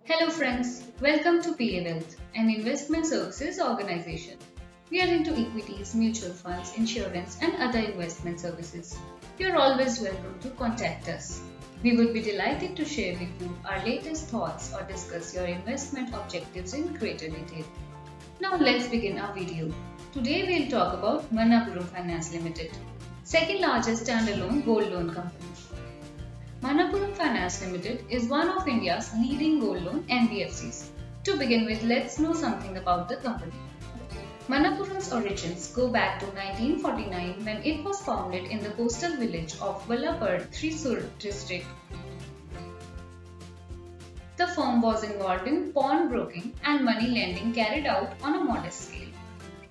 Hello friends, welcome to PA Wealth, an investment services organization. We are into equities, mutual funds, insurance and other investment services. You are always welcome to contact us. We would be delighted to share with you our latest thoughts or discuss your investment objectives in greater detail. Now let's begin our video. Today we'll talk about Manappuram Finance Limited, second largest standalone gold loan company. Manappuram Finance Limited is one of India's leading gold loan NBFCs. To begin with, let's know something about the company. Manappuram's origins go back to 1949 when it was founded in the coastal village of Vallapad, Thrissur district. The firm was involved in pawnbroking and money lending carried out on a modest scale.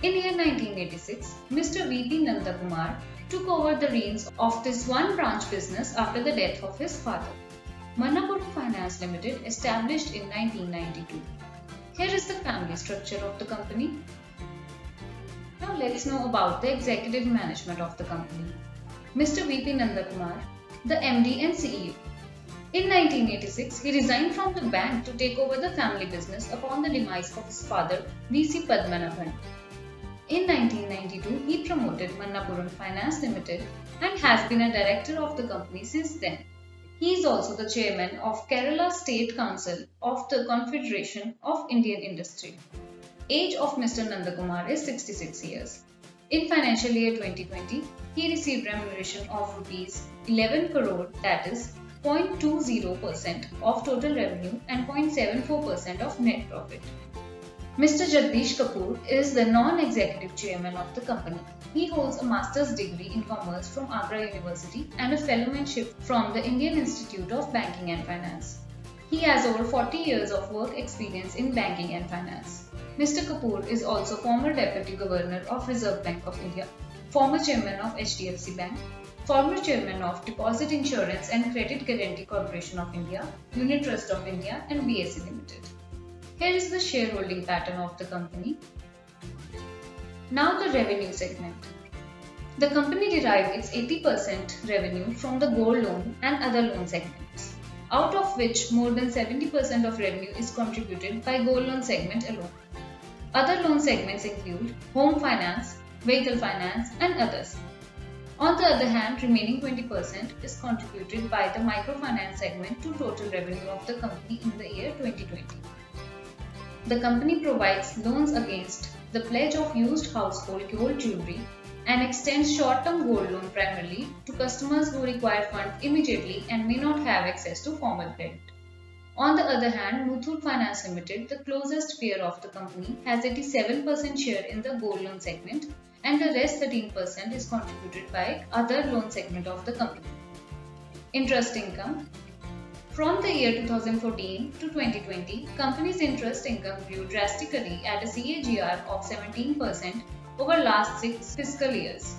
In year 1986, Mr. V.P. Nandakumar took over the reins of this one branch business after the death of his father. Manappuram Finance Limited established in 1992. Here is the family structure of the company. Now let's know about the executive management of the company. Mr. V.P. Nandakumar, the MD and CEO. In 1986, he resigned from the bank to take over the family business upon the demise of his father, V.C. Padmanabhan. In 1992, he promoted Manappuram Finance Limited and has been a director of the company since then. He is also the chairman of Kerala State Council of the Confederation of Indian Industry. Age of Mr. Nandakumar is 66 years. In financial year 2020, he received remuneration of Rs 11 crore, that is 0.20% of total revenue and 0.74% of net profit. Mr. Jagdish Kapoor is the non-executive chairman of the company. He holds a master's degree in commerce from Agra University and a fellowship from the Indian Institute of Banking and Finance. He has over 40 years of work experience in banking and finance. Mr. Kapoor is also former Deputy Governor of Reserve Bank of India, former chairman of HDFC Bank, former chairman of Deposit Insurance and Credit Guarantee Corporation of India, Unit Trust of India and BSE Limited. Here is the shareholding pattern of the company. Now the revenue segment. The company derived its 80% revenue from the gold loan and other loan segments, out of which more than 70% of revenue is contributed by gold loan segment alone. Other loan segments include home finance, vehicle finance and others. On the other hand, remaining 20% is contributed by the microfinance segment to total revenue of the company in the year 2020. The company provides loans against the pledge of used household gold jewelry and extends short-term gold loan primarily to customers who require funds immediately and may not have access to formal credit. On the other hand, Muthoot Finance Limited, the closest peer of the company, has 87% share in the gold loan segment and the rest 13% is contributed by other loan segment of the company. Interest income. From the year 2014 to 2020, company's interest income grew drastically at a CAGR of 17% over last 6 fiscal years.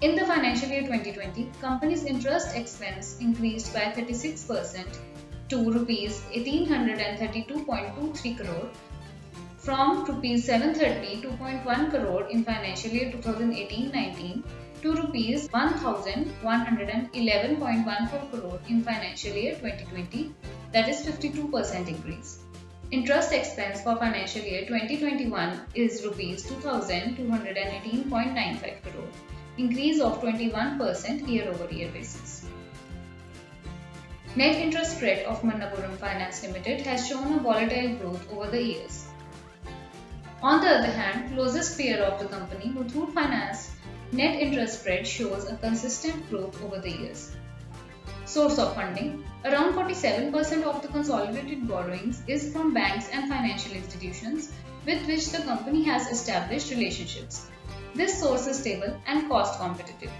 In the financial year 2020, company's interest expense increased by 36% to Rs 1832.23 crore from Rs 732.1 crore in financial year 2018-19 to Rs 1111.14 crore in financial year 2020, that is 52% increase. Interest expense for financial year 2021 is Rs 2218.95 crore, increase of 21% year-over-year basis. Net interest spread of Manappuram Finance Limited has shown a volatile growth over the years. On the other hand, closest peer of the company, Muthoot Finance, net interest spread shows a consistent growth over the years. Source of funding. Around 47% of the consolidated borrowings is from banks and financial institutions with which the company has established relationships. This source is stable and cost competitive.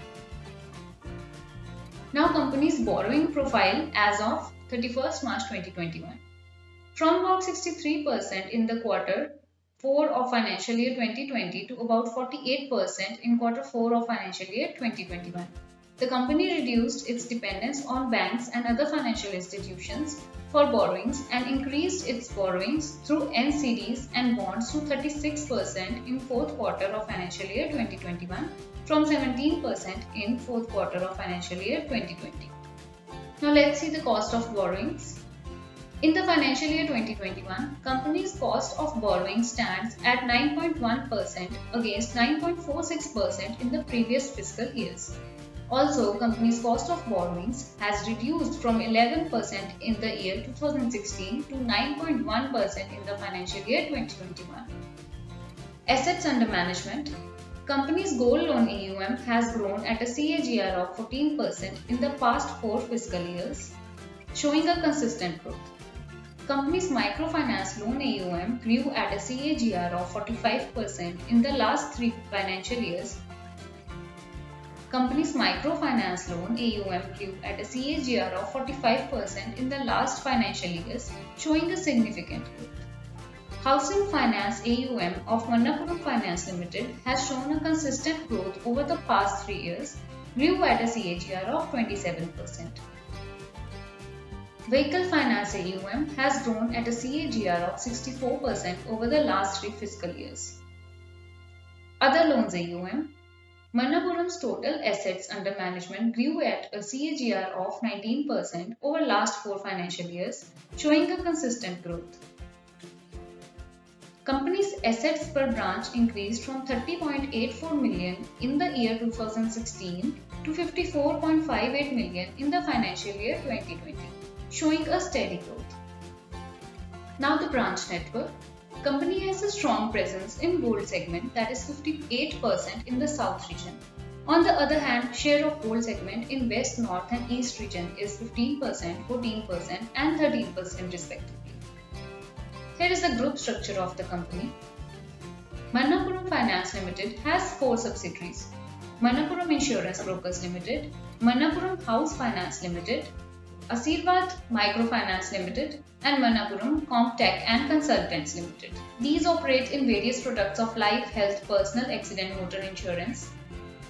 Now company's borrowing profile as of 31st March 2021. From about 63% in the quarter 4 of financial year 2020 to about 48% in quarter 4 of financial year 2021. The company reduced its dependence on banks and other financial institutions for borrowings and increased its borrowings through NCDs and bonds to 36% in fourth quarter of financial year 2021 from 17% in fourth quarter of financial year 2020. Now let's see the cost of borrowings. In the financial year 2021, company's cost of borrowing stands at 9.1% against 9.46% in the previous fiscal years. Also, company's cost of borrowings has reduced from 11% in the year 2016 to 9.1% in the financial year 2021. Assets under management. Company's gold loan AUM has grown at a CAGR of 14% in the past 4 fiscal years, showing a consistent growth. Company's microfinance loan AUM grew at a CAGR of 45% in the last 3 financial years. Company's microfinance loan AUM grew at a CAGR of 45% in the last financial years, showing a significant growth. Housing finance AUM of Manappuram Finance Limited has shown a consistent growth over the past 3 years, grew at a CAGR of 27%. Vehicle finance AUM has grown at a CAGR of 64% over the last 3 fiscal years. Other loans AUM. Manappuram's total assets under management grew at a CAGR of 19% over last 4 financial years, showing a consistent growth. Company's assets per branch increased from 30.84 million in the year 2016 to 54.58 million in the financial year 2020, showing a steady growth. Now the branch network. Company has a strong presence in gold segment, that is 58% in the south region. On the other hand, share of gold segment in west, north and east region is 15%, 14% and 13% respectively. Here is the group structure of the company. Manappuram Finance Limited has 4 subsidiaries: Manappuram Insurance Brokers Limited, Manappuram House Finance Limited, Asirvad Microfinance Limited and Manappuram Comptech and Consultants Limited. These operate in various products of life, health, personal accident motor insurance,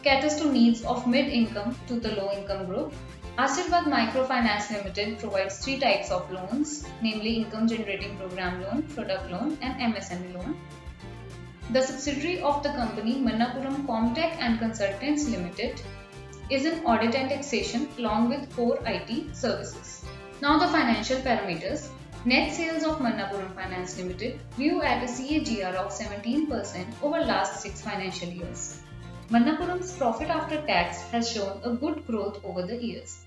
caters to needs of mid-income to the low-income group. Asirvad Microfinance Limited provides 3 types of loans, namely Income Generating Program Loan, Product Loan and MSME Loan. The subsidiary of the company, Manappuram Comptech and Consultants Limited, is in audit and taxation along with core IT services. Now the financial parameters. Net sales of Manappuram Finance Limited grew at a CAGR of 17% over last 6 financial years. Manappuram's profit after tax has shown a good growth over the years.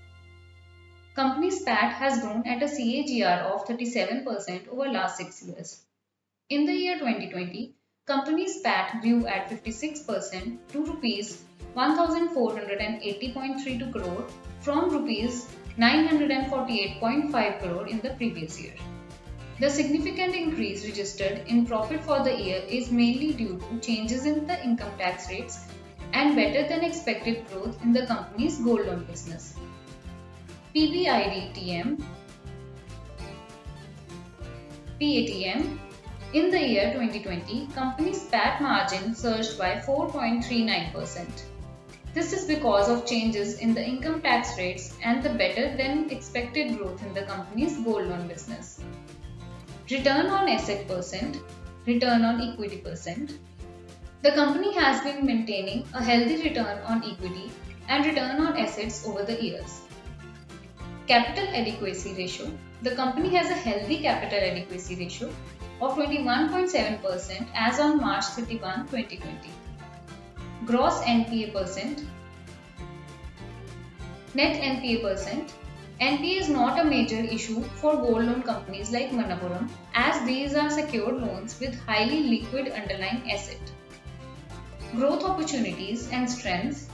Company's PAT has grown at a CAGR of 37% over last 6 years. In the year 2020, company's PAT grew at 56% to Rs 1,480.32 crore from Rs 948.5 crore in the previous year. The significant increase registered in profit for the year is mainly due to changes in the income tax rates and better than expected growth in the company's gold loan business. PBIDTM PATM. In the year 2020, company's PAT margin surged by 4.39%. This is because of changes in the income tax rates and the better than expected growth in the company's gold loan business. Return on asset percent, return on equity percent. The company has been maintaining a healthy return on equity and return on assets over the years. Capital adequacy ratio. The company has a healthy capital adequacy ratio of 21.7% as on March 31, 2020. Gross NPA percent. Net NPA percent. NPA is not a major issue for gold loan companies like Manappuram, as these are secured loans with highly liquid underlying asset. Growth opportunities and strengths.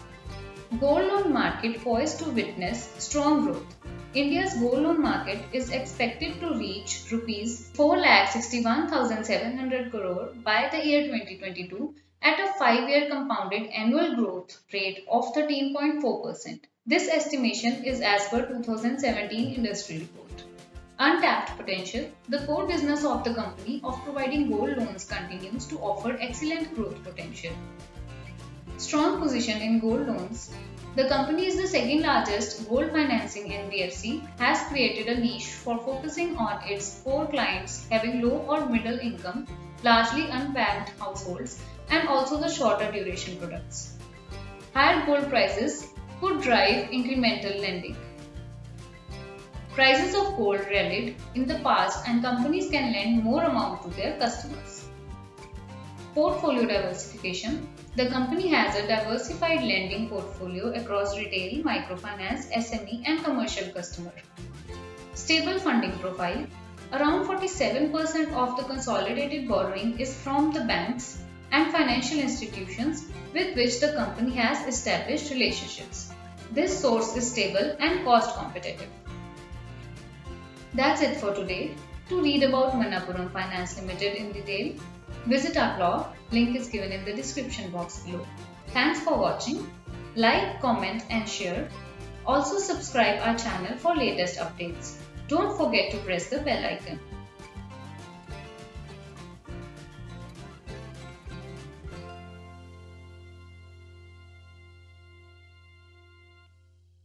Gold loan market poised to witness strong growth. India's gold loan market is expected to reach Rs 4,61,700 crore by the year 2022 at a 5-year compounded annual growth rate of 13.4%. This estimation is as per 2017 industry report. Untapped potential. The core business of the company of providing gold loans continues to offer excellent growth potential. Strong position in gold loans. The company is the second largest gold financing NBFC, has created a niche for focusing on its core clients having low or middle income, largely unbanked households, and also the shorter duration products. Higher gold prices could drive incremental lending. Prices of gold rallied in the past and companies can lend more amount to their customers. Portfolio diversification. The company has a diversified lending portfolio across retail, microfinance, SME and commercial customer. Stable funding profile. Around 47% of the consolidated borrowing is from the banks and financial institutions with which the company has established relationships. This source is stable and cost competitive. That's it for today. To read about Manappuram Finance Limited in detail, visit our blog. Link is given in the description box below. Thanks for watching. Like, comment and share. Also subscribe our channel for latest updates. Don't forget to press the bell icon.